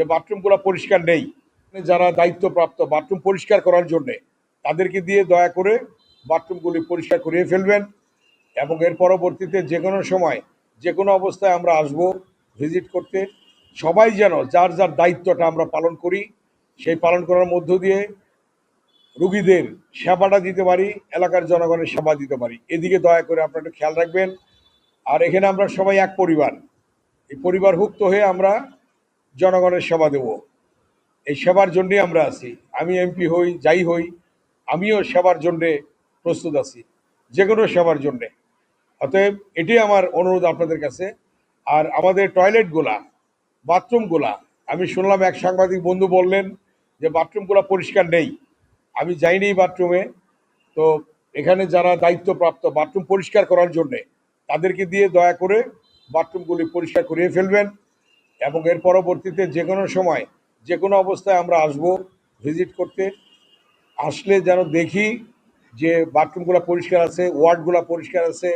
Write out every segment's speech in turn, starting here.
যে বাথরুমগুলো পরিষ্কার নেই, যারা দায়িত্বপ্রাপ্ত বাথরুম পরিষ্কার করার জন্যে তাদেরকে দিয়ে দয়া করে বাথরুমগুলি পরিষ্কার করিয়ে ফেলবেন এবং এর পরবর্তীতে যে কোনো সময় যে কোনো অবস্থায় আমরা আসব ভিজিট করতে। সবাই যেন যার যার দায়িত্বটা আমরা পালন করি, সেই পালন করার মধ্য দিয়ে রুগীদের সেবাটা দিতে পারি, এলাকার জনগণের সেবা দিতে পারি। এদিকে দয়া করে আপনারা একটু খেয়াল রাখবেন। আর এখানে আমরা সবাই এক পরিবার, এই পরিবারভুক্ত হয়ে আমরা জনগণের সেবা দেব। এই সেবার জন্যই আমরা আছি। আমি এমপি হই, যাই হই, আমিও সেবার জন্যে প্রস্তুত আছি, যে কোনো সেবার জন্যে। অতএব এটাই আমার অনুরোধ আপনাদের কাছে। আর আমাদের টয়লেটগুলা, বাথরুমগুলা, আমি শুনলাম এক সাংবাদিক বন্ধু বললেন যে বাথরুমগুলা পরিষ্কার নেই। আমি যাইনি বাথরুমে, তো এখানে যারা দায়িত্বপ্রাপ্ত বাথরুম পরিষ্কার করার জন্যে তাদেরকে দিয়ে দয়া করে বাথরুমগুলি পরিষ্কার করিয়ে ফেলবেন এবং এর পরবর্তীতে যে কোনো সময় যে কোনো অবস্থায় আমরা আসব ভিজিট করতে। আসলে যেন দেখি যে বাথরুমগুলো পরিষ্কার আছে, ওয়ার্ডগুলো পরিষ্কার আছে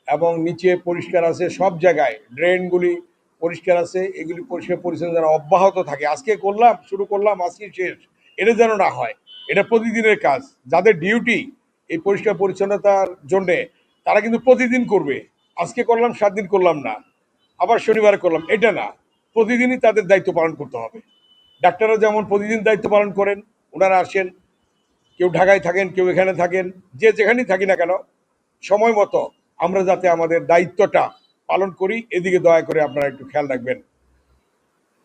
এবং নিচে পরিষ্কার আছে, সব জায়গায় ড্রেনগুলি পরিষ্কার আছে। এগুলি পরিষ্কার পরিচ্ছন্ন যেন অব্যাহত থাকে। আজকে করলাম, শুরু করলাম, আজকে শেষ, এটা যেন না হয়। এটা প্রতিদিনের কাজ। যাদের ডিউটি এই পরিষ্কার পরিচ্ছন্নতার জন্যে, তারা কিন্তু প্রতিদিন করবে। আজকে করলাম, 7 দিন করলাম না, আবার শনিবারে করলাম, এটা না। প্রতিদিনই তাদের দায়িত্ব পালন করতে হবে। ডাক্তাররা যেমন প্রতিদিন দায়িত্ব পালন করেন, ওনারা আসেন, কেউ ঢাকায় থাকেন, কেউ এখানে থাকেন, যে যেখানেই থাকি না কেন, সময় মতো আমরা যাতে আমাদের দায়িত্বটা পালন করি, এদিকে দয়া করে আপনারা একটু খেয়াল রাখবেন।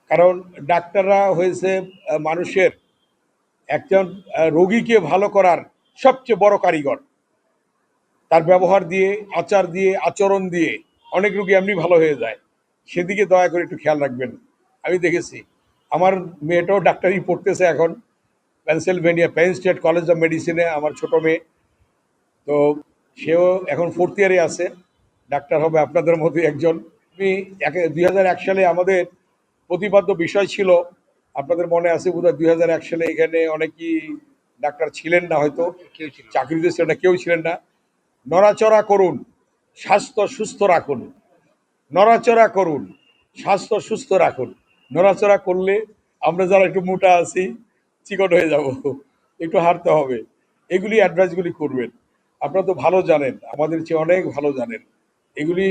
কারণ ডাক্তাররা হয়েছে মানুষের একজন রোগীকে ভালো করার সবচেয়ে বড় কারিগর। তার ব্যবহার দিয়ে, আচার দিয়ে, আচরণ দিয়ে অনেক রোগী এমনি ভালো হয়ে যায়। সেদিকে দয়া করে একটু খেয়াল রাখবেন। আমি দেখেছি, আমার মেয়েটাও ডাক্তারি পড়তেছে এখন, পেন স্টেট কলেজ অফ মেডিসিনে আমার ছোট মেয়ে। তো সেও এখন 4th ইয়ারে আছে, ডাক্তার হবে আপনাদের মধ্যে একজন। আমি 2001 সালে আমাদের প্রতিপাদ্য বিষয় ছিল, আপনাদের মনে আছে বোধহয়, 2001 সালে এখানে অনেকেই ডাক্তার ছিলেন না, হয়তো চাকরিতে ছিলেন না, কেউ ছিলেন না। নড়াচড়া করুন, স্বাস্থ্য সুস্থ রাখুন। নড়াচড়া করুন, স্বাস্থ্য সুস্থ রাখুন। নড়াচড়া করলে আমরা যারা একটু মোটা আছি চিকন হয়ে যাব, একটু হাঁটতে হবে। এগুলি অ্যাডভাইসগুলি করবেন। আপনারা তো ভালো জানেন, আমাদের চেয়ে অনেক ভালো জানেন। এগুলি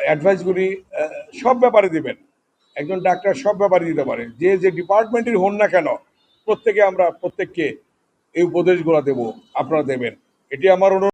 অ্যাডভাইসগুলি সব ব্যাপারে দিবেন। একজন ডাক্তার সব ব্যাপারে দিতে পারে, যে যে ডিপার্টমেন্টের হন না কেন, প্রত্যেককে এই উপদেশগুলো দেব, আপনারা দেবেন। এটি আমার অনুরোধ।